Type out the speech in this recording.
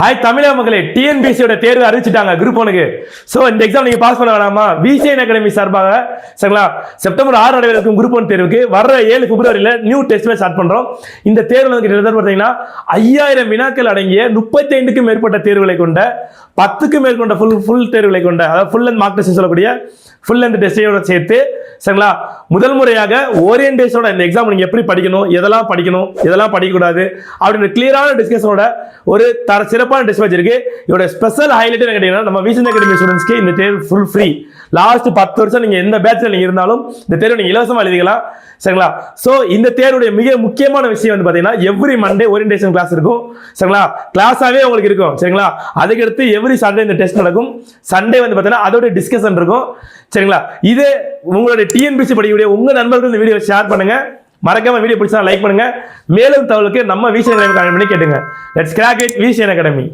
Hi தமிழக மக்களே, டிஎன்பிஎஸ்சியோட தேர்வு அறிவிச்சிட்டாங்க குரூப் 1க்கு. ஸோ இந்த எக்ஸாம் நீங்கள் பாஸ் பண்ண வேணாமா? விசிஎன் அகாடமி சார்பாக சரிங்களா, செப்டம்பர் 6 நடைபெறும் குரூப் 1 தேர்வுக்கு வர 7 பிப்ரவரியில் நியூ டெஸ்ட் ஸ்டார்ட் பண்ணுறோம். இந்த தேர்வில் கிட்டத்தட்ட பார்த்தீங்கன்னா 5000 வினாக்கள் அடங்கிய 35க்கும் மேற்பட்ட தேர்வுகளை கொண்ட 10க்கும் மேற்கொண்ட ஃபுல் தேர்வுகளை கொண்ட, அதாவது ஃபுல் லென்த் மார்க் டெஸ்ட் சொல்லக்கூடிய ஃபுல் லென்த் டெஸ்டையோட சேர்த்து சரிங்களா, முதல் முறையாக ஓரியன்டேஷனோட இந்த எக்ஸாம் நீங்கள் எப்படி படிக்கணும், எதெல்லாம் படிக்கணும், எதெல்லாம் படிக்கக்கூடாது அப்படின்ற கிளியரான டிஸ்கஷனோட ஒரு சிறப்பான டெஸ்ட் வச்சிருக்கு. இதோட ஸ்பெஷல் ஹைலைட் என்ன கேட்டீங்கன்னா, நம்ம விசிஎன் அகாடமி ஸ்டூடெண்ட்ஸ்க்கு இந்த தேர்வு ஃபுல் ஃப்ரீ. லாஸ்ட் 10 வருஷம் நீங்கள் எந்த பேட்சில் நீங்கள் இருந்தாலும் இந்த தேர்வு நீங்கள் இலவசமாக எழுதிக்கலாம் சரிங்களா. ஸோ இந்த தேர்வுடைய மிக முக்கியமான விஷயம் வந்து பார்த்தீங்கன்னா, எவ்ரி மண்டே ஓரியன்டேஷன் கிளாஸ் இருக்கும் சரிங்களா, கிளாஸாகவே உங்களுக்கு இருக்கும் சரிங்களா. அதுக்கடுத்து எவ்ரி சண்டே இந்த டெஸ்ட் நடக்கும். சண்டே வந்து பார்த்தீங்கன்னா அதோட டிஸ்கஷன் இருக்கும் சரிங்களா. இது உங்களுடைய டிஎன்பிஎஸ்சி படிக்கக்கூடிய உங்க நண்பர்கள் இந்த வீடியோ ஷேர் பண்ணுங்க. மறக்காம வீடியோ பிடிச்சா லைக் பண்ணுங்க. மேலும் தகவலுக்கு நம்ம விசிஎன் அகாடமி பண்ணி கேட்டுங்க. Let's crack it VCN academy.